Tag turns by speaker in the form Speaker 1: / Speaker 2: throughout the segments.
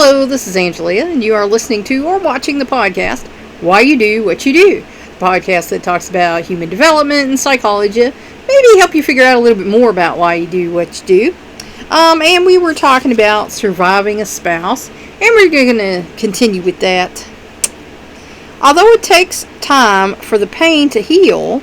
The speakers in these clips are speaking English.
Speaker 1: Hello, this is Angelia, and you are listening to or watching the podcast, Why You Do What You Do, the podcast that talks about human development and psychology, maybe help you figure out a little bit more about why you do what you do. And we were talking about surviving a spouse, and we're going to continue with that. Although it takes time for the pain to heal,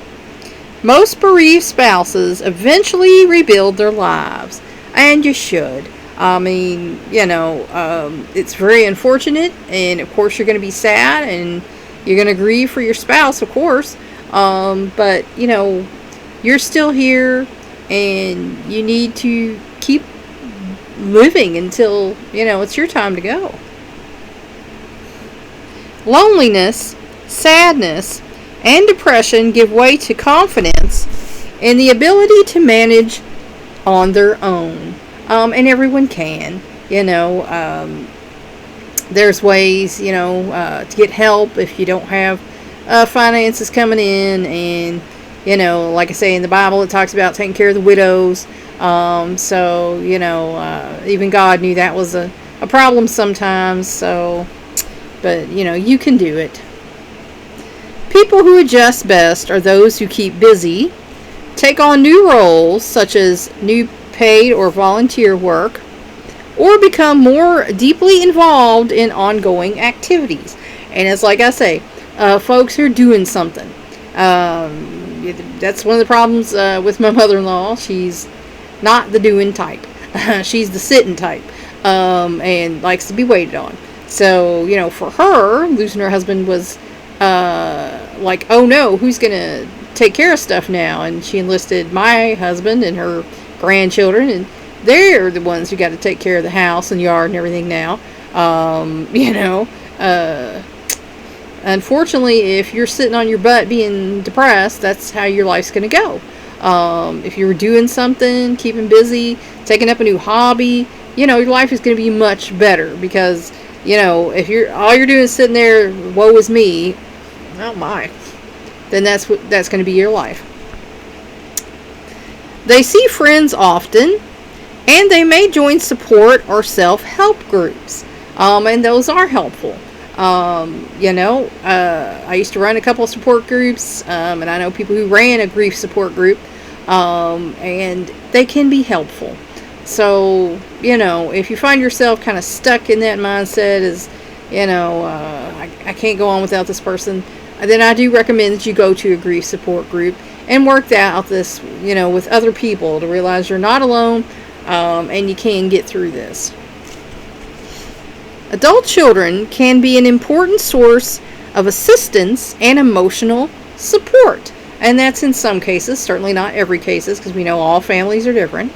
Speaker 1: most bereaved spouses eventually rebuild their lives, and you should. I mean, it's very unfortunate, and of course you're going to be sad, and you're going to grieve for your spouse, of course, but, you're still here, and you need to keep living until, it's your time to go. Loneliness, sadness, and depression give way to confidence and the ability to manage on their own. And everyone can, there's ways, to get help if you don't have finances coming in. And, like I say in the Bible, it talks about taking care of the widows. Even God knew that was a problem sometimes. But, you can do it. People who adjust best are those who keep busy, take on new roles such as new paid or volunteer work, or become more deeply involved in ongoing activities. And it's like I say, folks who are doing something. That's one of the problems with my mother-in-law. She's not the doing type. She's the sitting type, and likes to be waited on. So, for her, losing her husband was like, oh no, who's going to take care of stuff now? And she enlisted my husband and her grandchildren, and they're the ones who got to take care of the house and yard and everything now. Unfortunately, if you're sitting on your butt being depressed, that's how your life's going to go. If you're doing something, keeping busy, taking up a new hobby, your life is going to be much better, because if all you're doing is sitting there, woe is me, oh my, then that's going to be your life. They see friends often, and they may join support or self-help groups, and those are helpful. I used to run a couple of support groups, and I know people who ran a grief support group, and they can be helpful. So, if you find yourself kind of stuck in that mindset as, I can't go on without this person, then I do recommend that you go to a grief support group and work out this, with other people, to realize you're not alone, and you can get through this. Adult children can be an important source of assistance and emotional support. And that's in some cases, certainly not every cases, because we know all families are different.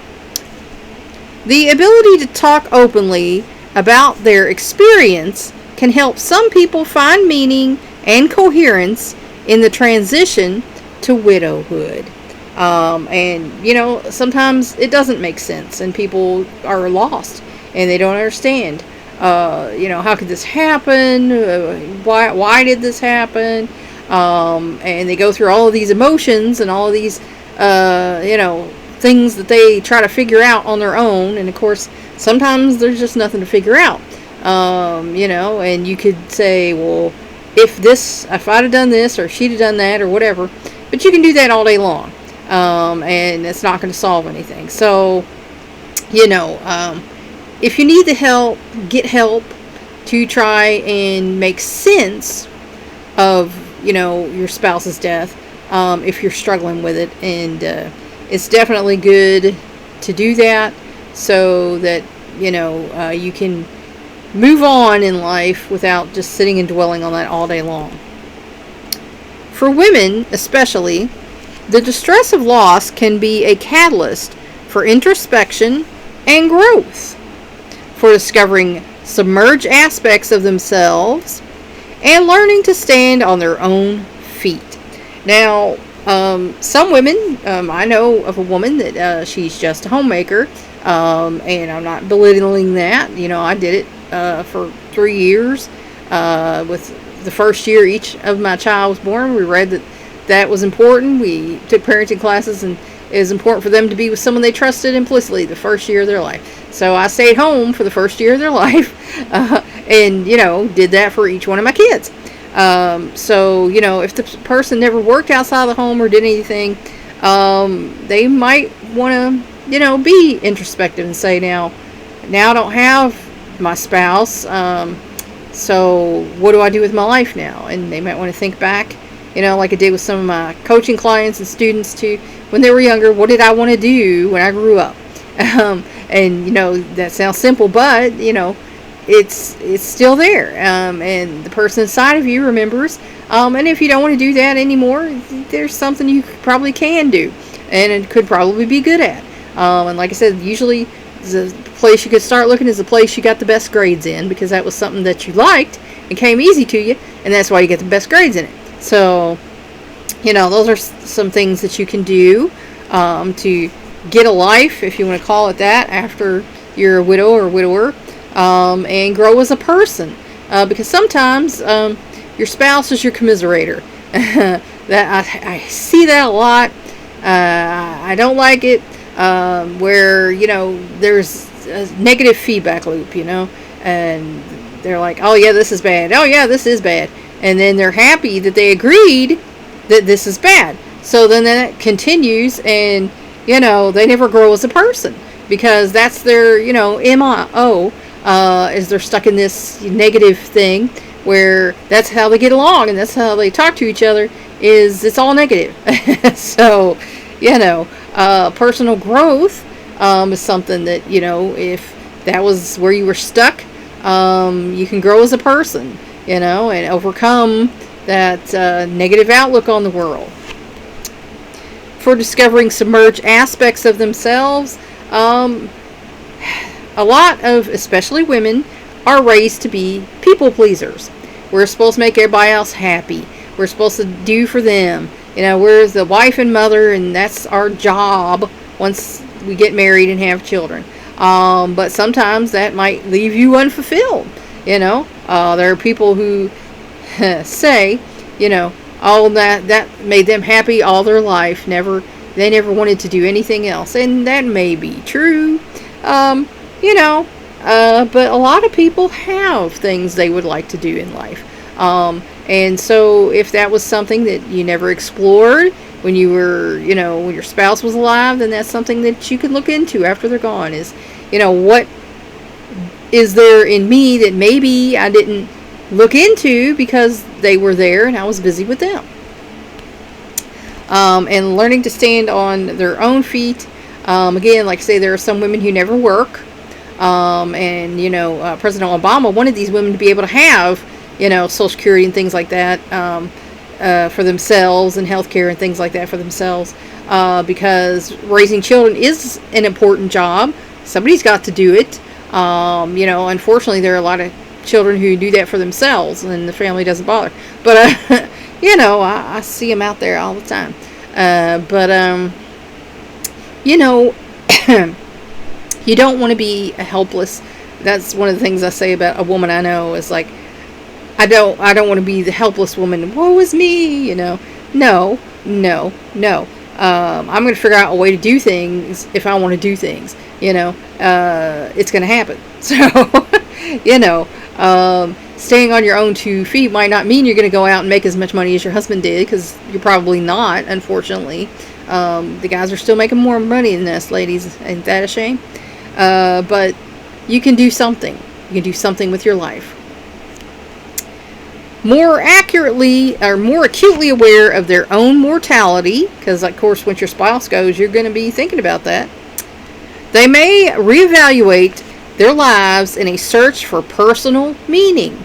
Speaker 1: The ability to talk openly about their experience can help some people find meaning and coherence in the transition to widowhood. And sometimes it doesn't make sense, and people are lost and they don't understand. How could this happen? Why did this happen? And they go through all of these emotions and all of these, things that they try to figure out on their own. And of course, sometimes there's just nothing to figure out. And you could say, well, if I'd have done this, or she'd have done that, or whatever. But you can do that all day long. And it's not going to solve anything. So, if you need the help, get help to try and make sense of, your spouse's death, if you're struggling with it. And it's definitely good to do that, so that, you can move on in life without just sitting and dwelling on that all day long. For women, especially, the distress of loss can be a catalyst for introspection and growth, for discovering submerged aspects of themselves and learning to stand on their own feet. Now, some women, I know of a woman that she's just a homemaker, and I'm not belittling that. I did it for 3 years. With the first year each of my child was born, we read that was important. We took parenting classes, and it was important for them to be with someone they trusted implicitly the first year of their life. So I stayed home for the first year of their life, and did that for each one of my kids. So if the person never worked outside the home or did anything, they might want to be introspective and say, now I don't have my spouse, so what do I do with my life now? And they might want to think back, like I did with some of my coaching clients and students too, when they were younger. What did I want to do when I grew up? And that sounds simple, but it's still there, and the person inside of you remembers. And if you don't want to do that anymore, there's something you probably can do, and it could probably be good at. And like I said, usually the place you could start looking is the place you got the best grades in, because that was something that you liked and came easy to you, and that's why you get the best grades in it. So those are some things that you can do to get a life, if you want to call it that, after you're a widow or widower, and grow as a person, because sometimes your spouse is your commiserator. That I see that a lot. I don't like it, where there's a negative feedback loop, and they're like, oh yeah, this is bad, oh yeah, this is bad, and then they're happy that they agreed that this is bad. So then that continues, and they never grow as a person, because that's their MO, is they're stuck in this negative thing where that's how they get along and that's how they talk to each other, is it's all negative. So personal growth is something that if that was where you were stuck, you can grow as a person, and overcome that negative outlook on the world. For discovering submerged aspects of themselves, a lot of, especially women, are raised to be people pleasers. We're supposed to make everybody else happy. We're supposed to do for them. We're the wife and mother, and that's our job once we get married and have children. But sometimes that might leave you unfulfilled. There are people who say, all that made them happy all their life. They never wanted to do anything else, and that may be true. But a lot of people have things they would like to do in life. And so if that was something that you never explored when you were, when your spouse was alive, then that's something that you can look into after they're gone, is, what is there in me that maybe I didn't look into because they were there and I was busy with them. And learning to stand on their own feet. Again, like I say, there are some women who never work. And President Obama wanted these women to be able to have, Social Security and things like that, for themselves, and health care and things like that for themselves, because raising children is an important job. Somebody's got to do it. Unfortunately, there are a lot of children who do that for themselves, and the family doesn't bother. But I see them out there all the time. You don't want to be helpless. That's one of the things I say about a woman I know, is like, I don't want to be the helpless woman. Woe is me, No. I'm going to figure out a way to do things if I want to do things. It's going to happen. So, staying on your own 2 feet might not mean you're going to go out and make as much money as your husband did, because you're probably not, unfortunately. The guys are still making more money than us, ladies. Ain't that a shame? But you can do something. You can do something with your life. More accurately, or more acutely aware of their own mortality, because of course once your spouse goes, you're going to be thinking about that. They may reevaluate their lives in a search for personal meaning.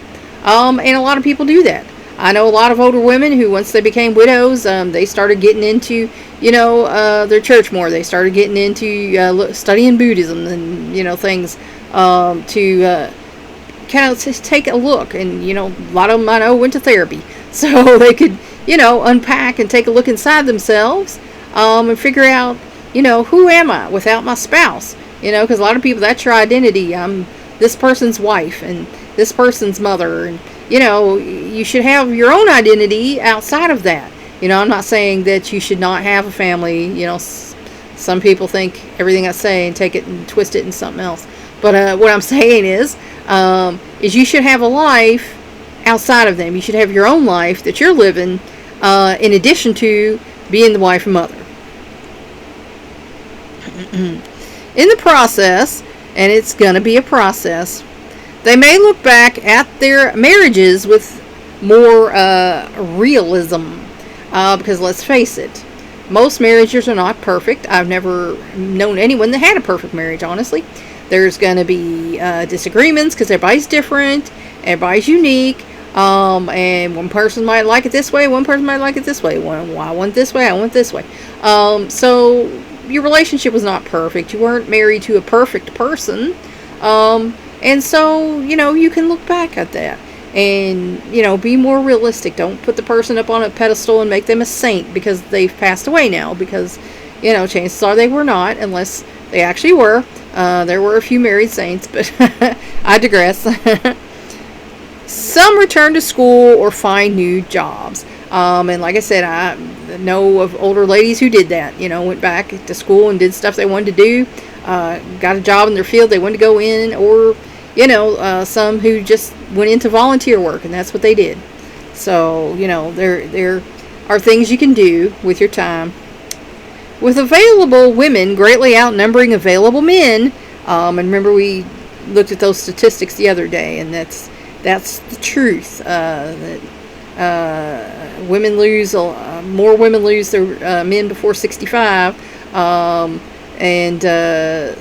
Speaker 1: And a lot of people do that. I know a lot of older women who, once they became widows, they started getting into, their church more. They started getting into studying Buddhism and, things to kind of just take a look. And, a lot of them I know went to therapy. So they could, unpack and take a look inside themselves and figure out, who am I without my spouse? Because a lot of people, that's your identity. I'm this person's wife and this person's mother, and you should have your own identity outside of that. I'm not saying that you should not have a family, Some people think everything I say and take it and twist it into something else. But what I'm saying is you should have a life outside of them. You should have your own life that you're living in addition to being the wife and mother. In the process, and it's going to be a process, they may look back at their marriages with more realism. Because let's face it, most marriages are not perfect. I've never known anyone that had a perfect marriage, honestly. There's going to be disagreements because everybody's different, everybody's unique, and one person might like it this way, one person might like it this way. Well, I want this way, I want this way. So your relationship was not perfect. You weren't married to a perfect person. And so, you can look back at that and, be more realistic. Don't put the person up on a pedestal and make them a saint because they've passed away now. Because, chances are they were not, unless they actually were. There were a few married saints, but I digress. Some return to school or find new jobs. And like I said, I know of older ladies who did that. Went back to school and did stuff they wanted to do. Got a job in their field they wanted to go in, or some who just went into volunteer work, and that's what they did. So there are things you can do with your time. With available women greatly outnumbering available men, and remember we looked at those statistics the other day, and that's the truth. That women lose more women lose their men before 65.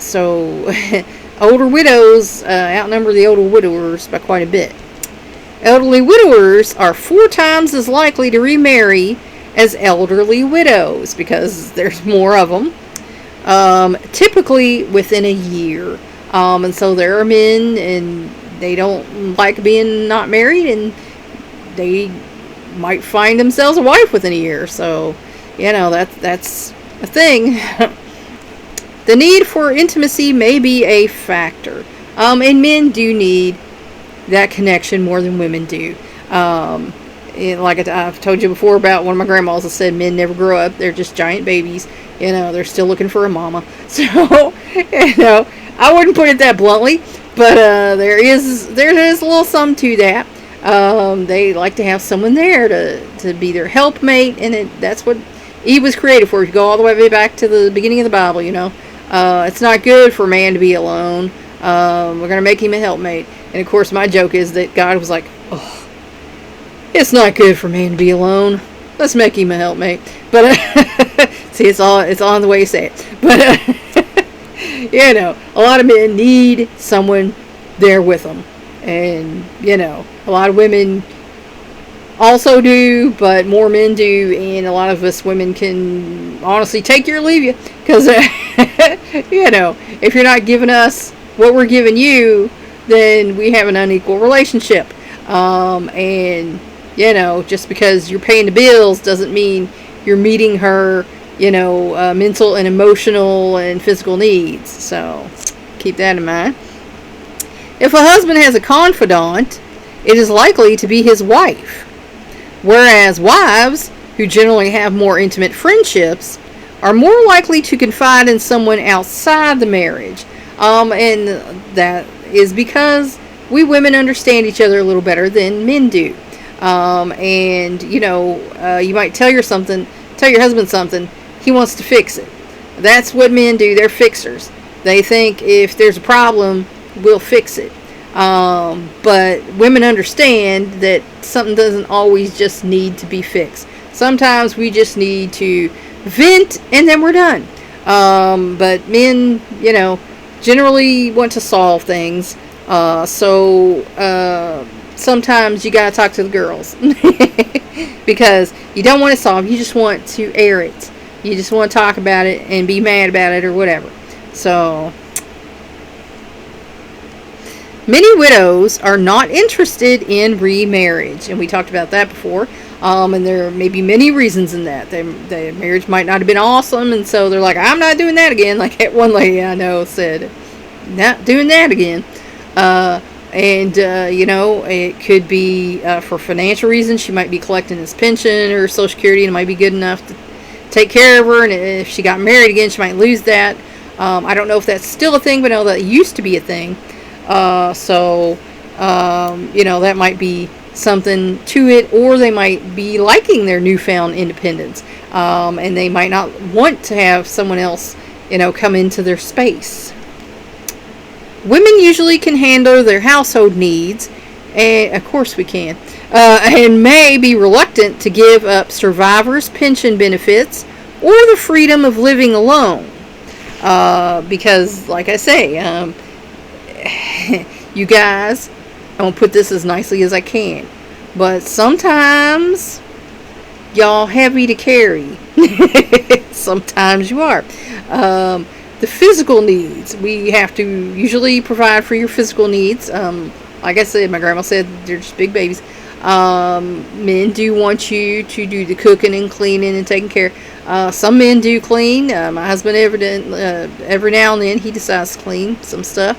Speaker 1: So older widows outnumber the older widowers by quite a bit. Elderly widowers are 4 times as likely to remarry as elderly widows because there's more of them. Typically within a year. And so there are men and they don't like being not married, and they might find themselves a wife within a year. So, that's a thing. The need for intimacy may be a factor. And men do need that connection more than women do. Like I've told you before about one of my grandmas that said men never grow up. They're just giant babies. They're still looking for a mama. So, I wouldn't put it that bluntly, but there is a little something to that. They like to have someone there to be their helpmate, and that's what Eve was created for. If you go all the way back to the beginning of the Bible, it's not good for man to be alone. We're going to make him a helpmate. And of course, my joke is that God was like, oh, it's not good for man to be alone. Let's make him a helpmate. But see, it's on the way you say it. But a lot of men need someone there with them, and a lot of women also do, but more men do, and a lot of us women can honestly take you or leave you, because if you're not giving us what we're giving you, then we have an unequal relationship. And just because you're paying the bills doesn't mean you're meeting her mental and emotional and physical needs. So keep that in mind. If a husband has a confidant, it is likely to be his wife. Whereas wives, who generally have more intimate friendships, are more likely to confide in someone outside the marriage. And that is because we women understand each other a little better than men do. You might tell your husband something, he wants to fix it. That's what men do. They're fixers. They think if there's a problem, we'll fix it. But women understand that something doesn't always just need to be fixed. Sometimes we just need to vent and then we're done. But men, generally want to solve things. Sometimes you gotta talk to the girls because you don't want to solve. You just want to air it. You just want to talk about it and be mad about it or whatever. So many widows are not interested in remarriage, and we talked about that before. And there may be many reasons in that. Their marriage might not have been awesome, and so they're like, I'm not doing that again. Like that one lady I know said, not doing that again. It could be for financial reasons. She might be collecting his pension or Social Security, and it might be good enough take care of her, and if she got married again, she might lose that. I don't know if that's still a thing, but I know that used to be a thing. That might be something to it, or they might be liking their newfound independence, and they might not want to have someone else, come into their space. Women usually can handle their household needs, and of course we can, and may be reluctant to give up survivors' pension benefits or the freedom of living alone. Because, like I say, you guys, I'm going to put this as nicely as I can, but sometimes y'all heavy to carry. Sometimes you are. The physical needs, we have to usually provide for your physical needs. Like I said, my grandma said they're just big babies. Men do want you to do the cooking and cleaning and taking care. Some men do clean. My husband every now and then he decides to clean some stuff.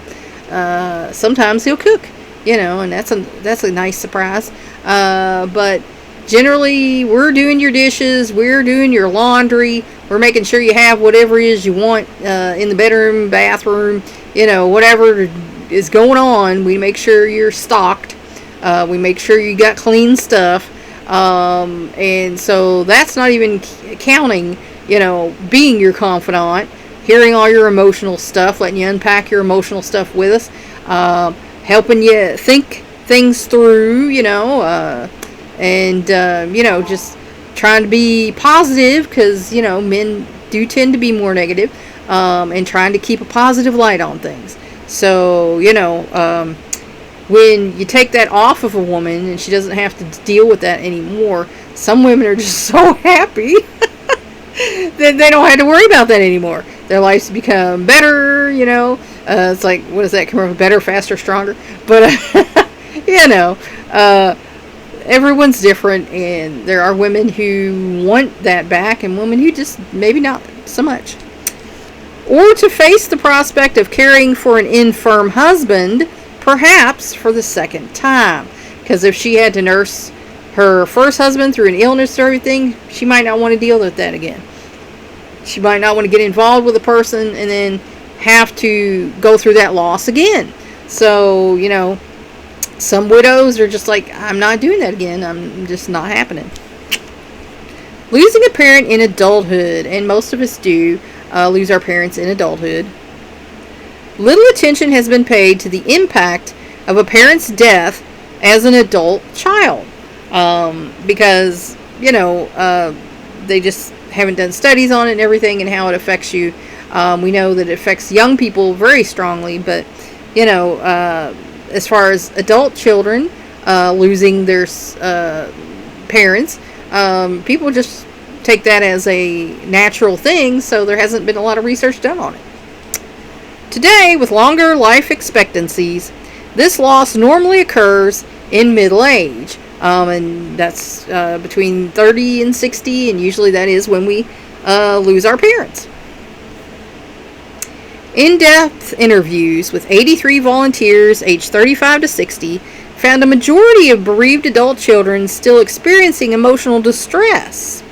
Speaker 1: Sometimes he'll cook, and that's a nice surprise. But generally, we're doing your dishes, we're doing your laundry, we're making sure you have whatever it is you want in the bedroom, bathroom, whatever is going on. We make sure you're stocked. We make sure you got clean stuff. And so that's not even counting, being your confidant, hearing all your emotional stuff, letting you unpack your emotional stuff with us, helping you think things through, just trying to be positive, because, men do tend to be more negative, and trying to keep a positive light on things. So, when you take that off of a woman and she doesn't have to deal with that anymore, some women are just so happy that they don't have to worry about that anymore. Their lives become better, it's like, what is that commercial? Better, faster, stronger. But, everyone's different, and there are women who want that back and women who just maybe not so much. Or to face the prospect of caring for an infirm husband, perhaps for the second time. Because if she had to nurse her first husband through an illness or everything, she might not want to deal with that again. She might not want to get involved with a person and then have to go through that loss again. So, some widows are just like, I'm not doing that again. I'm just not happening. Losing a parent in adulthood, and most of us do lose our parents in adulthood. Little attention has been paid to the impact of a parent's death as an adult child, because, they just haven't done studies on it and everything and how it affects you. We know that it affects young people very strongly, but, as far as adult children losing their parents, people just take that as a natural thing, so there hasn't been a lot of research done on it. Today, with longer life expectancies, this loss normally occurs in middle age, and that's between 30 and 60, and usually that is when we lose our parents. In-depth interviews with 83 volunteers aged 35 to 60 found a majority of bereaved adult children still experiencing emotional distress,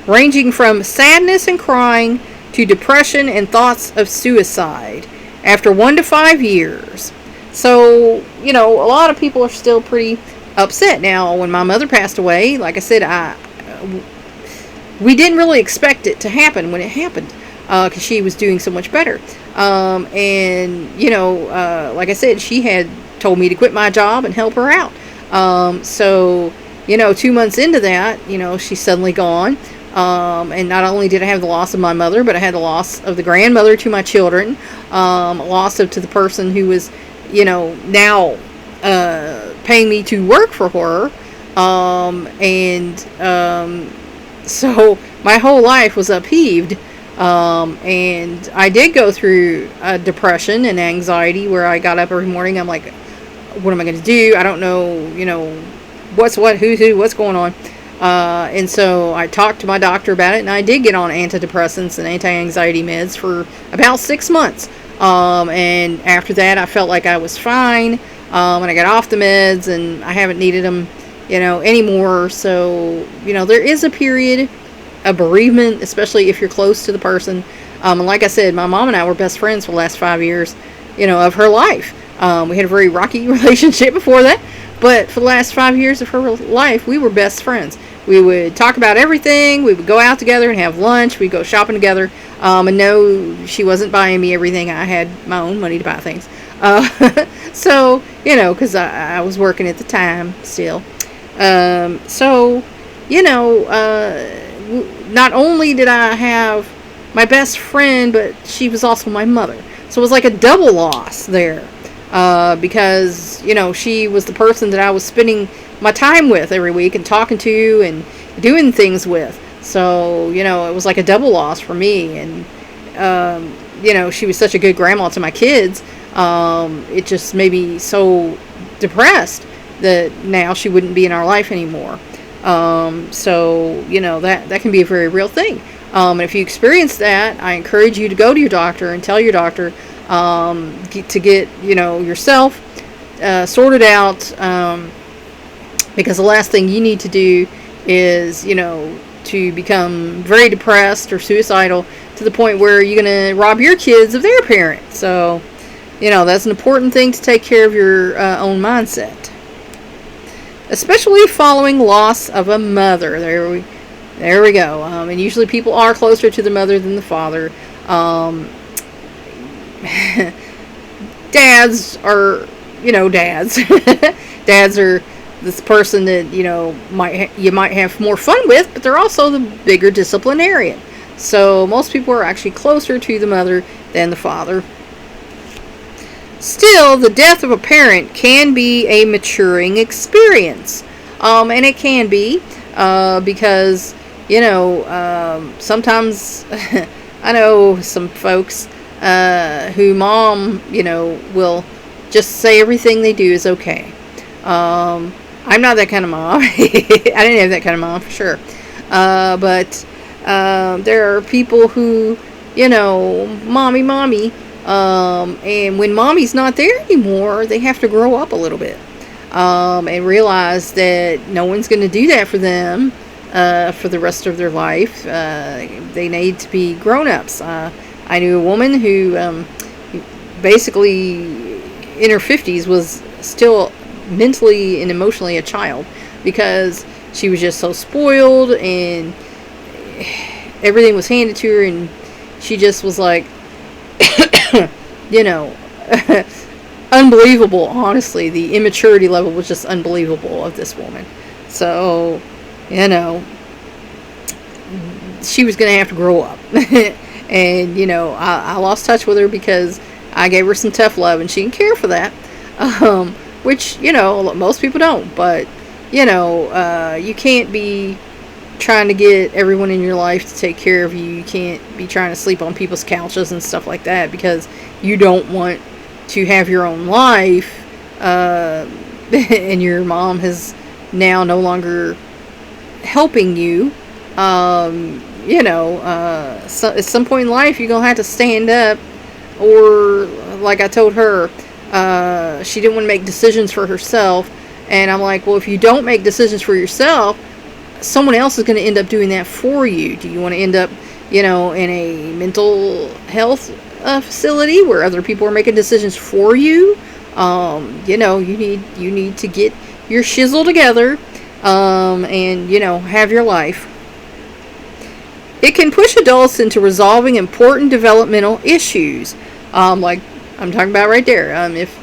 Speaker 1: ranging from sadness and crying to depression and thoughts of suicide after 1 to 5 years. So, a lot of people are still pretty upset. Now, when my mother passed away, like I said, we didn't really expect it to happen when it happened, because she was doing so much better. Like I said, she had told me to quit my job and help her out. 2 months into that, she's suddenly gone. And not only did I have the loss of my mother, but I had the loss of the grandmother to my children, loss to the person who was, now paying me to work for her. So my whole life was upheaved. And I did go through depression and anxiety, where I got up every morning. I'm like, what am I going to do? I don't know, what's what, who's who, what's going on. And so I talked to my doctor about it, and I did get on antidepressants and anti-anxiety meds for about 6 months. And after that, I felt like I was fine. And I got off the meds, and I haven't needed them, anymore. So, there is a period a bereavement, especially if you're close to the person. And like I said, my mom and I were best friends for the last 5 years, of her life. We had a very rocky relationship before that, but for the last 5 years of her life, we were best friends. We would talk about everything. We would go out together and have lunch. We'd go shopping together. And no, she wasn't buying me everything. I had my own money to buy things. So, because I was working at the time still. So, not only did I have my best friend, but she was also my mother. So it was like a double loss there. Because, she was the person that I was spending my time with every week and talking to and doing things with. So, it was like a double loss for me. And, she was such a good grandma to my kids. It just made me so depressed that now she wouldn't be in our life anymore. So, that can be a very real thing. And if you experience that, I encourage you to go to your doctor and tell your doctor to get, yourself sorted out, because the last thing you need to do is, to become very depressed or suicidal to the point where you're going to rob your kids of their parents. So, that's an important thing to take care of your own mindset, especially following loss of a mother. There we go. And usually people are closer to the mother than the father. Dads are, dads. Dads are this person that, you might have more fun with, but they're also the bigger disciplinarian. So most people are actually closer to the mother than the father. Still, the death of a parent can be a maturing experience. And it can be, because, sometimes I know some folks who mom, will just say everything they do is okay. I'm not that kind of mom. I didn't have that kind of mom for sure. But there are people who, mommy. And when mommy's not there anymore, they have to grow up a little bit. And realize that no one's going to do that for them for the rest of their life. They need to be grown-ups. I knew a woman who basically in her 50s was still mentally and emotionally a child because she was just so spoiled and everything was handed to her, and she just was like, unbelievable. Honestly, the immaturity level was just unbelievable of this woman. So, she was going to have to grow up. And, I lost touch with her because I gave her some tough love, and she didn't care for that. Which, most people don't. But, you can't be trying to get everyone in your life to take care of you. You can't be trying to sleep on people's couches and stuff like that because you don't want to have your own life. And your mom is now no longer helping you. So at some point in life, you're going to have to stand up. Or, like I told her, she didn't want to make decisions for herself. And I'm like, well, if you don't make decisions for yourself, someone else is going to end up doing that for you. Do you want to end up, in a mental health facility where other people are making decisions for you? You need to get your shizzle together, and, have your life. It can push adults into resolving important developmental issues. Like I'm talking about right there. If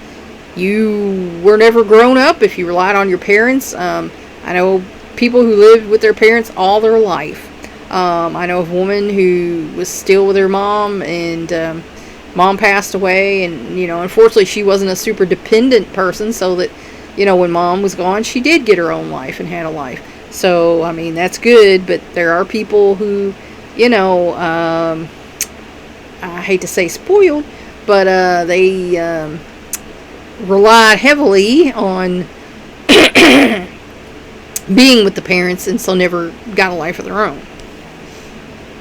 Speaker 1: you were never grown up, if you relied on your parents, I know people who lived with their parents all their life. I know of a woman who was still with her mom, and mom passed away, and unfortunately she wasn't a super dependent person, so that when mom was gone, she did get her own life and had a life. So I mean, that's good, but there are people who I hate to say spoiled, but they relied heavily on being with the parents, and so never got a life of their own.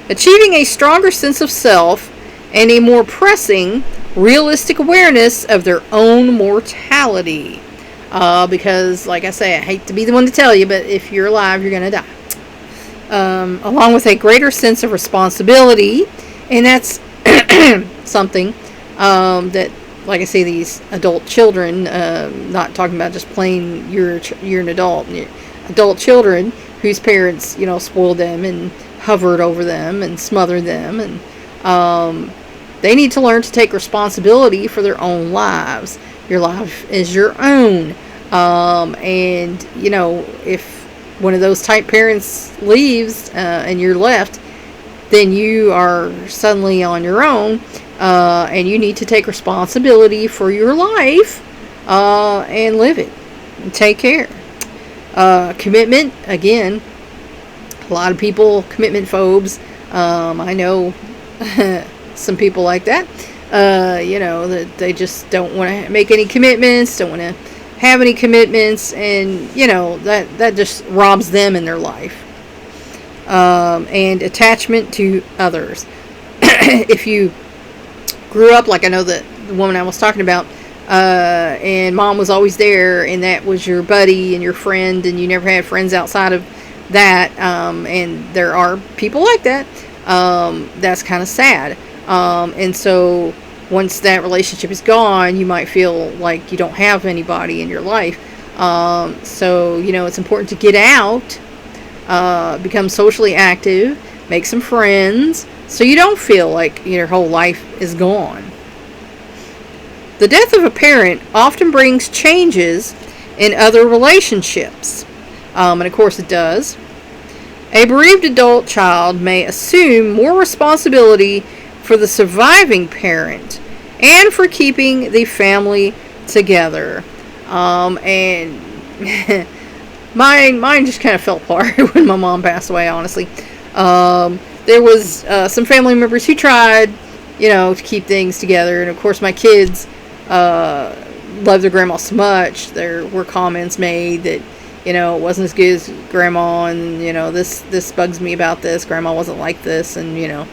Speaker 1: Achieving a stronger sense of self and a more pressing, realistic awareness of their own mortality. Because, like I say, I hate to be the one to tell you, but if you're alive, you're going to die. along with a greater sense of responsibility. And that's something that, like I say, these adult children, not talking about just plain you're an adult, adult children whose parents, spoiled them and hovered over them and smothered them, and they need to learn to take responsibility for their own lives. Your life is your own. And, if one of those type parents leaves and you're left, then you are suddenly on your own, and you need to take responsibility for your life and live it and take care. Commitment, again, a lot of people, commitment phobes. I know some people like that. That they just don't want to make any commitments, don't want to have any commitments, and that just robs them in their life. And attachment to others. If you grew up like I know the woman I was talking about, and mom was always there, and that was your buddy and your friend, and you never had friends outside of that, and there are people like that, that's kind of sad. And so once that relationship is gone, you might feel like you don't have anybody in your life. So it's important to get out, become socially active, make some friends, so you don't feel like your whole life is gone. The death of a parent often brings changes in other relationships, and of course it does. A bereaved adult child may assume more responsibility for the surviving parent and for keeping the family together. And mine just kind of fell apart when my mom passed away, honestly. There was some family members who tried, to keep things together. And of course my kids loved their grandma so much. There were comments made that, it wasn't as good as grandma, and, this bugs me about this. Grandma wasn't like this, and, and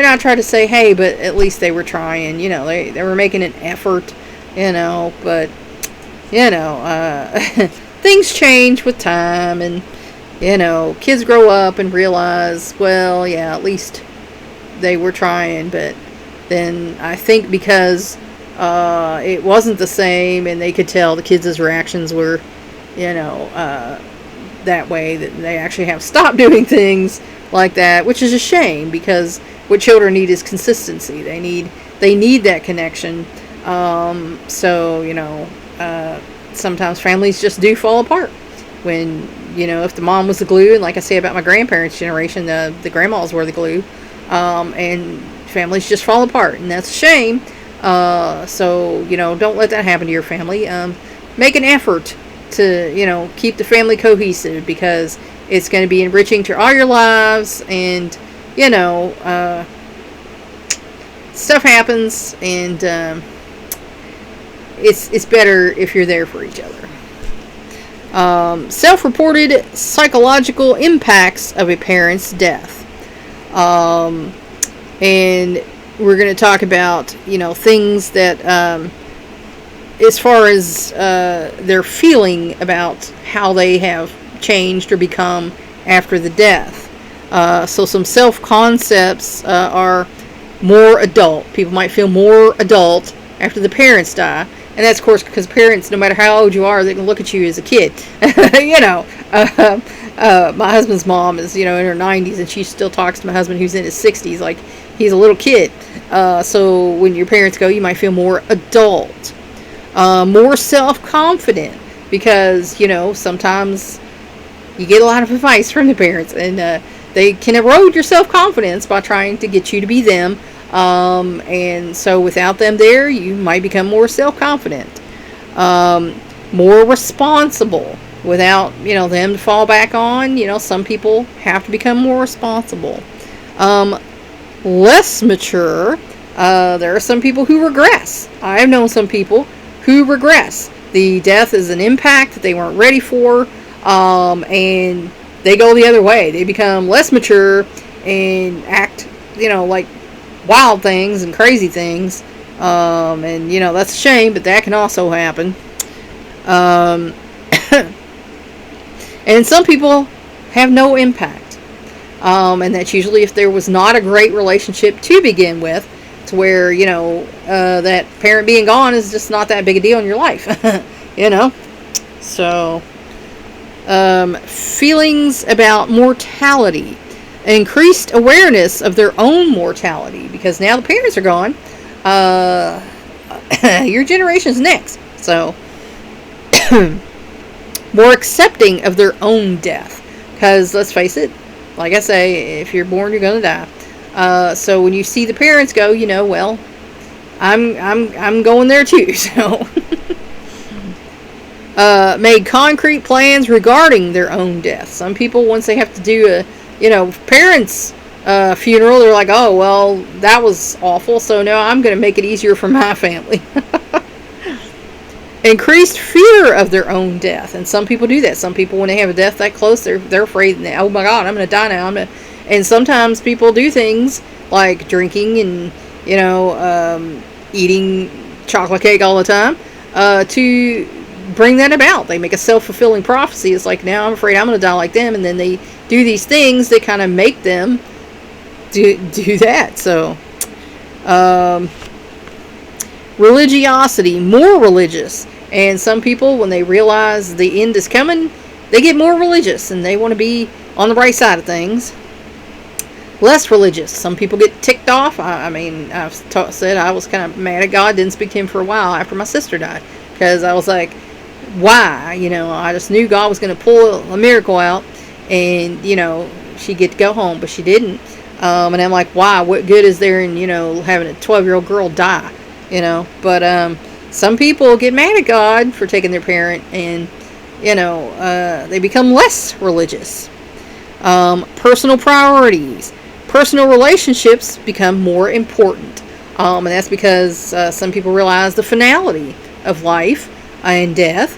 Speaker 1: I tried to say, hey, but at least they were trying, they were making an effort, but, things change with time, and, kids grow up and realize, well, yeah, at least they were trying. But then I think because it wasn't the same, and they could tell the kids' reactions were, that way, that they actually have stopped doing things like that, which is a shame, because what children need is consistency. They need that connection. Sometimes families just do fall apart when, if the mom was the glue, and like I say about my grandparents' generation, the grandmas were the glue, and families just fall apart, and that's a shame. Don't let that happen to your family. Make an effort to, keep the family cohesive, because it's going to be enriching to all your lives, and, stuff happens, and it's better if you're there for each other. Self-reported psychological impacts of a parent's death. And we're going to talk about, things that, as far as their feeling about how they have changed or become after the death. So some self-concepts are more adult. People might feel more adult after the parents die. And that's, of course, because parents, no matter how old you are, they can look at you as a kid. My husband's mom is, in her 90s, and she still talks to my husband who's in his 60s like he's a little kid. So when your parents go, you might feel more adult. More self-confident, because, sometimes you get a lot of advice from the parents, and they can erode your self-confidence by trying to get you to be them. And so without them there, you might become more self-confident. More responsible without, them to fall back on. Some people have to become more responsible. Less mature. There are some people who regress. I've known some people who regress. The death is an impact that they weren't ready for, and they go the other way. They become less mature and act, like wild things and crazy things, and that's a shame, but that can also happen. And some people have no impact. And that's usually if there was not a great relationship to begin with, to where, that parent being gone is just not that big a deal in your life. So, feelings about mortality, increased awareness of their own mortality, because now the parents are gone. Your generation's next. So, more accepting of their own death, because let's face it, like I say, if you're born, you're gonna die. So when you see the parents go, well, I'm going there too. So, made concrete plans regarding their own death. Some people, once they have to do a, parents' funeral, they're like, oh, well, that was awful, so now I'm going to make it easier for my family. Increased fear of their own death, and some people do that. Some people, when they have a death that close, they're afraid. Oh my God, I'm going to die now. And sometimes people do things like drinking and eating chocolate cake all the time to bring that about. They make a self-fulfilling prophecy. It's like, now I'm afraid I'm going to die like them, and then they do these things that kind of make them do that. So, religiosity, more religious. And some people, when they realize the end is coming, they get more religious and they want to be on the right side of things. Less religious. Some people get ticked off. I've said I was kind of mad at God, didn't speak to him for a while after my sister died, because I was like, why? I just knew God was going to pull a miracle out and, she'd get to go home, but she didn't. And I'm like, why? What good is there in, having a 12-year-old girl die? But some people get mad at God for taking their parent, and they become less religious. Personal priorities, personal relationships become more important, and that's because some people realize the finality of life and death.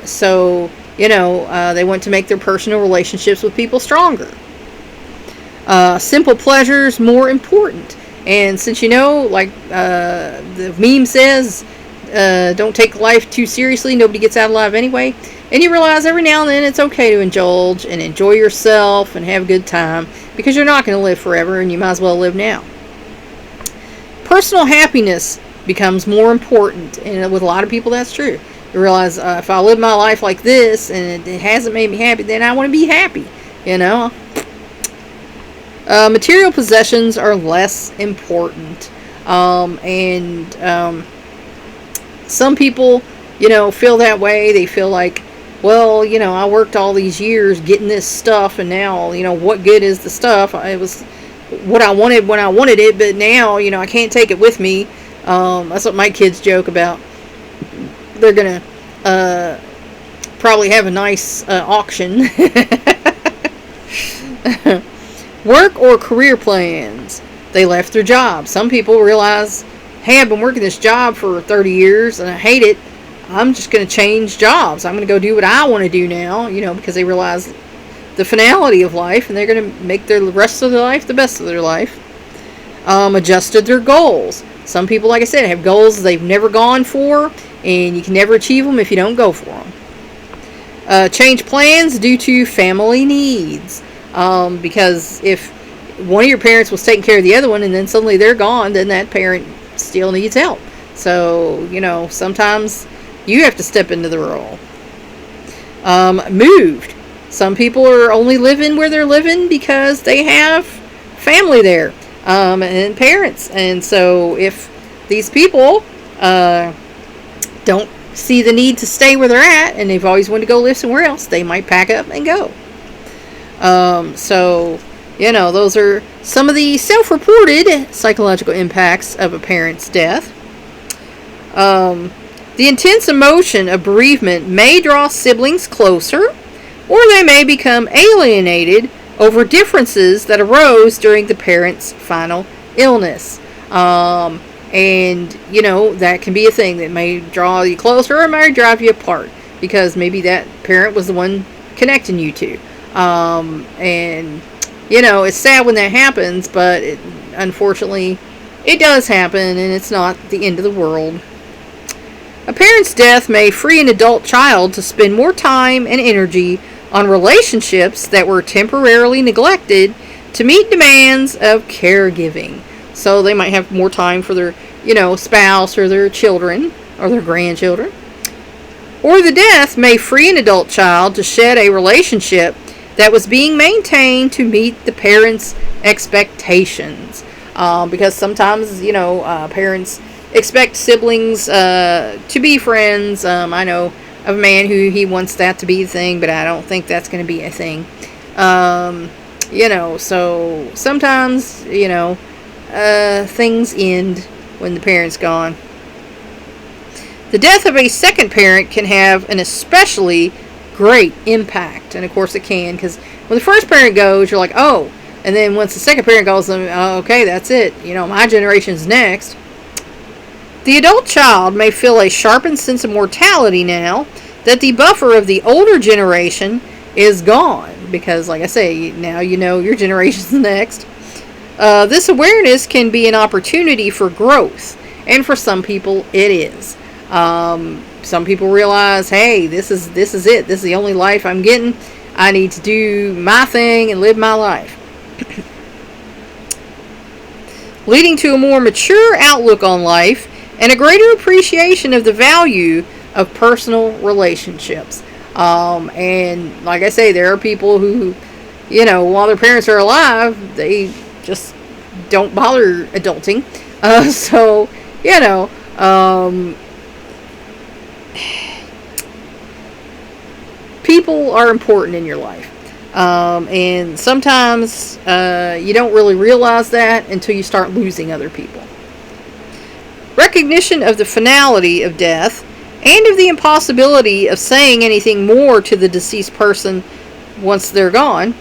Speaker 1: So they want to make their personal relationships with people stronger. Simple pleasures more important. And since like the meme says, don't take life too seriously, nobody gets out alive anyway, and you realize every now and then it's okay to indulge and enjoy yourself and have a good time, because you're not going to live forever and you might as well live now. Personal happiness becomes more important, and with a lot of people that's true. You realize, if I live my life like this and it hasn't made me happy, then I want to be happy, Material possessions are less important. And some people, feel that way. They feel like, well, I worked all these years getting this stuff, and now, what good is the stuff? It was what I wanted when I wanted it, but now, I can't take it with me. That's what my kids joke about. They're going to probably have a nice auction. Work or career plans. They left their job. Some people realize, hey, I've been working this job for 30 years and I hate it. I'm just going to change jobs. I'm going to go do what I want to do now, because they realize the finality of life, and they're going to make the rest of their life the best of their life. Adjusted their goals. Some people, like I said, have goals they've never gone for, and you can never achieve them if you don't go for them. Change plans due to family needs. Because if one of your parents was taking care of the other one and then suddenly they're gone, then that parent still needs help. So, sometimes you have to step into the role. Moved. Some people are only living where they're living because they have family there, and parents. And so if these people don't see the need to stay where they're at, and they've always wanted to go live somewhere else, they might pack up and go. So, those are some of the self-reported psychological impacts of a parent's death. The intense emotion of bereavement may draw siblings closer, or they may become alienated over differences that arose during the parent's final illness. And, that can be a thing that may draw you closer or may drive you apart, because maybe that parent was the one connecting you two. And, it's sad when that happens, but unfortunately, it does happen, and it's not the end of the world. A parent's death may free an adult child to spend more time and energy on relationships that were temporarily neglected to meet demands of caregiving. So they might have more time for their, spouse or their children or their grandchildren. Or the death may free an adult child to shed a relationship that was being maintained to meet the parents' expectations. Because sometimes, parents expect siblings to be friends. I know of a man who he wants that to be a thing, but I don't think that's going to be a thing. So sometimes, things end when the parent's gone. The death of a second parent can have an especially great impact. And of course it can, because when the first parent goes, you're like, oh. And then once the second parent goes, okay, that's it. My generation's next. The adult child may feel a sharpened sense of mortality now that the buffer of the older generation is gone. Because, like I say, now your generation's next. This awareness can be an opportunity for growth. And for some people, it is. Some people realize, hey, this is it. This is the only life I'm getting. I need to do my thing and live my life. Leading to a more mature outlook on life and a greater appreciation of the value of personal relationships. And like I say, there are people who, while their parents are alive, they just don't bother adulting. People are important in your life. And sometimes you don't really realize that until you start losing other people. Recognition of the finality of death and of the impossibility of saying anything more to the deceased person once they're gone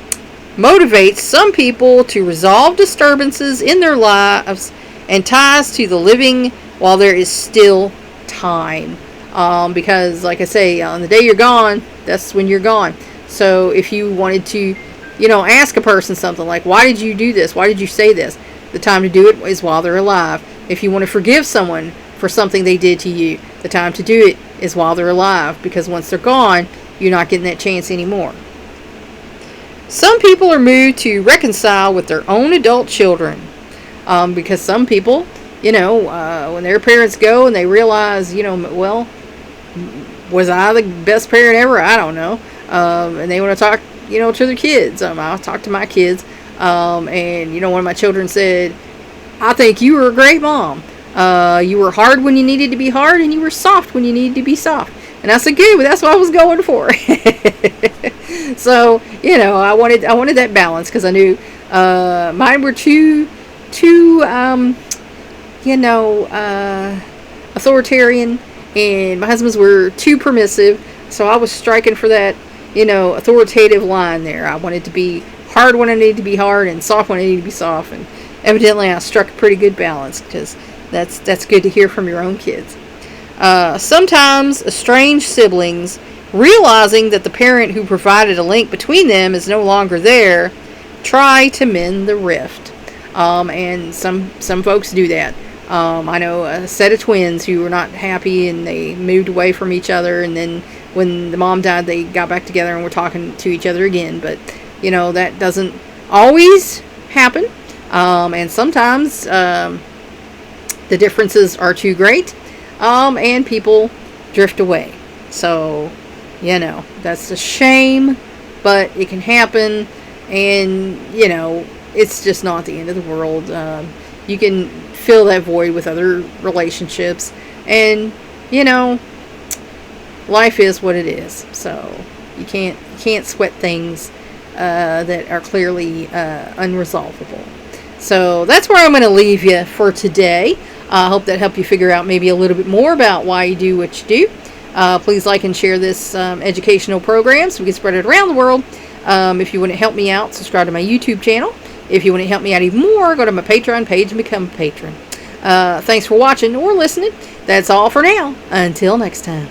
Speaker 1: motivates some people to resolve disturbances in their lives and ties to the living while there is still time. Because, like I say, on the day you're gone, that's when you're gone. So if you wanted to, ask a person something like, why did you do this? Why did you say this? The time to do it is while they're alive. If you want to forgive someone for something they did to you, the time to do it is while they're alive. Because once they're gone, you're not getting that chance anymore. Some people are moved to reconcile with their own adult children. Because some people, when their parents go and they realize, well, was I the best parent ever? I don't know. And they want to talk, to their kids. I'll talk to my kids. And, one of my children said, I think you were a great mom. You were hard when you needed to be hard, and you were soft when you needed to be soft. And I said, good, but that's what I was going for. So, I wanted that balance, because I knew mine were too authoritarian, and my husband's were too permissive. So I was striking for that, authoritative line there. I wanted to be hard when I needed to be hard and soft when I needed to be soft. And evidently I struck a pretty good balance, because that's good to hear from your own kids. Sometimes estranged siblings, realizing that the parent who provided a link between them is no longer there, try to mend the rift. And some folks do that. I know a set of twins who were not happy, and they moved away from each other, and then when the mom died, they got back together and were talking to each other again. But that doesn't always happen, and sometimes the differences are too great, and people drift away. So that's a shame, but it can happen, and it's just not the end of the world. You can fill that void with other relationships, and life is what it is. So you can't sweat things that are clearly unresolvable. So that's where I'm going to leave you for today. I hope that helped you figure out maybe a little bit more about why you do what you do. Please like and share this educational program so we can spread it around the world. If you want to help me out, subscribe to my YouTube channel. If you want to help me out even more, go to my Patreon page and become a patron. Thanks for watching or listening. That's all for now. Until next time.